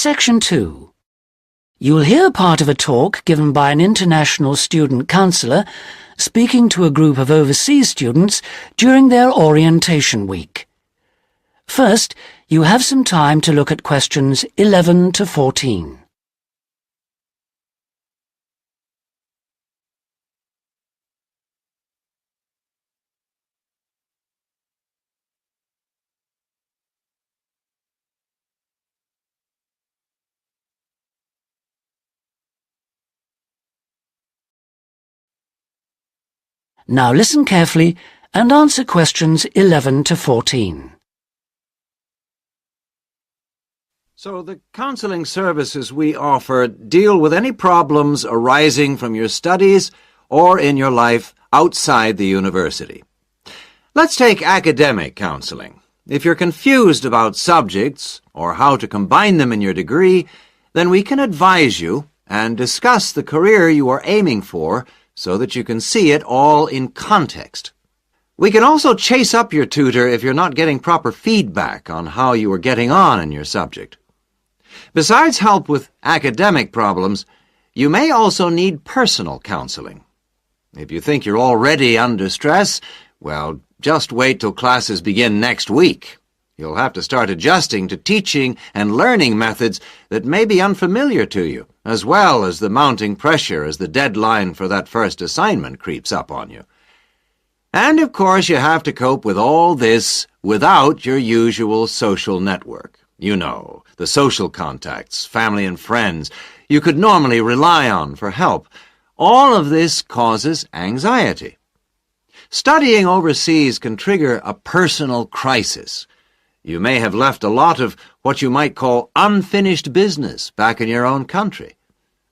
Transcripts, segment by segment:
Section 2. You'll hear part of a talk given by an international student counsellor speaking to a group of overseas students during their orientation week. First, you have some time to look at questions 11 to 14. Now listen carefully and answer questions 11 to 14. So the counseling services we offer deal with any problems arising from your studies or in your life outside the university. Let's take academic counseling. If you're confused about subjects or how to combine them in your degree, then we can advise you and discuss the career you are aiming for so that you can see it all in context. We can also chase up your tutor if you're not getting proper feedback on how you are getting on in your subject. Besides help with academic problems, you may also need personal counseling. If you think you're already under stress, well, just wait till classes begin next week. You'll have to start adjusting to teaching and learning methods that may be unfamiliar to you, as well as the mounting pressure as the deadline for that first assignment creeps up on you. And, of course, you have to cope with all this without your usual social network. You know, the social contacts, family and friends you could normally rely on for help. All of this causes anxiety. Studying overseas can trigger a personal crisis. You may have left a lot of what you might call unfinished business back in your own country.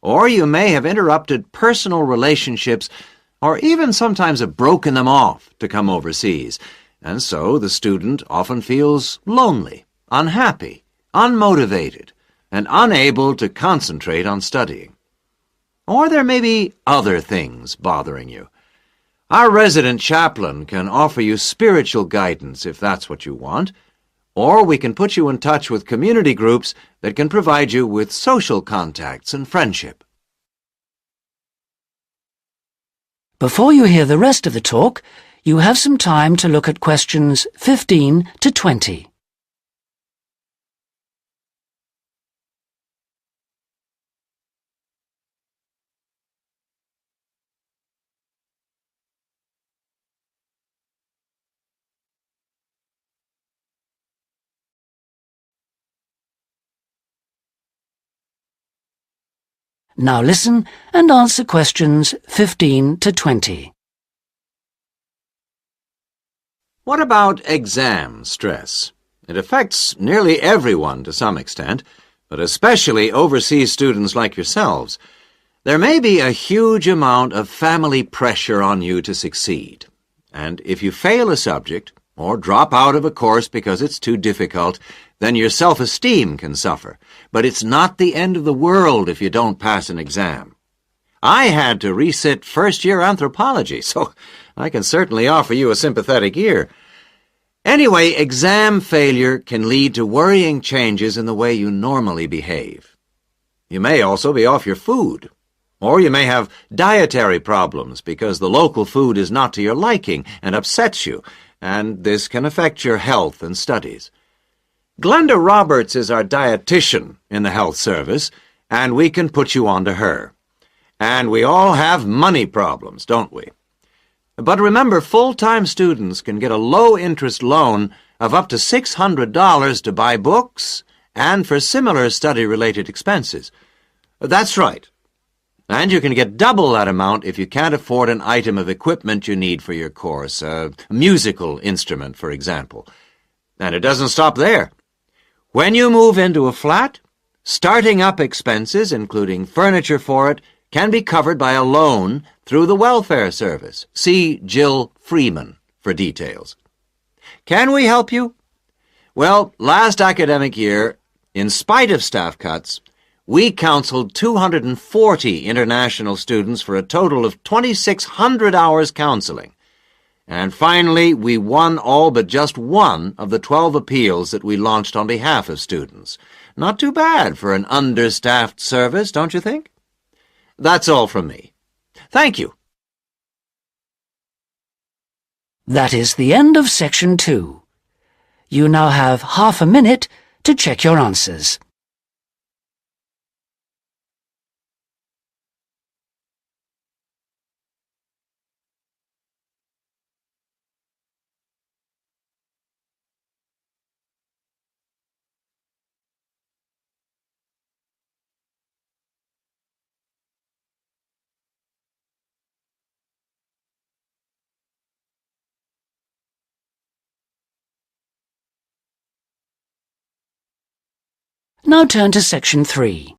Or you may have interrupted personal relationships or even sometimes have broken them off to come overseas. And so the student often feels lonely, unhappy, unmotivated, and unable to concentrate on studying. Or there may be other things bothering you. Our resident chaplain can offer you spiritual guidance if that's what you want, or we can put you in touch with community groups that can provide you with social contacts and friendship. Before you hear the rest of the talk, you have some time to look at questions 15 to 20. Now listen and answer questions 15 to 20. What about exam stress? It affects nearly everyone to some extent, but especially overseas students like yourselves. There may be a huge amount of family pressure on you to succeed. And if you fail a subject or drop out of a course because it's too difficult, then your self-esteem can suffer. But it's not the end of the world if you don't pass an exam. I had to resit first-year anthropology, so I can certainly offer you a sympathetic ear. Anyway, exam failure can lead to worrying changes in the way you normally behave. You may also be off your food, or you may have dietary problems because the local food is not to your liking and upsets you, and this can affect your health and studies. Glenda Roberts is our dietitian in the health service, and we can put you on to her. And we all have money problems, don't we? But remember, full-time students can get a low-interest loan of up to $600 to buy books and for similar study-related expenses. That's right. And you can get double that amount if you can't afford an item of equipment you need for your course, a musical instrument, for example. And it doesn't stop there. When you move into a flat, starting up expenses, including furniture for it, can be covered by a loan through the welfare service. See Jill Freeman for details. Can we help you? Well, last academic year, in spite of staff cuts, we counseled 240 international students for a total of 2,600 hours counseling. And finally, we won all but just one of the 12 appeals that we launched on behalf of students. Not too bad for an understaffed service, don't you think? That's all from me. Thank you. That is the end of Section 2. You now have half a minute to check your answers. Now turn to Section 3.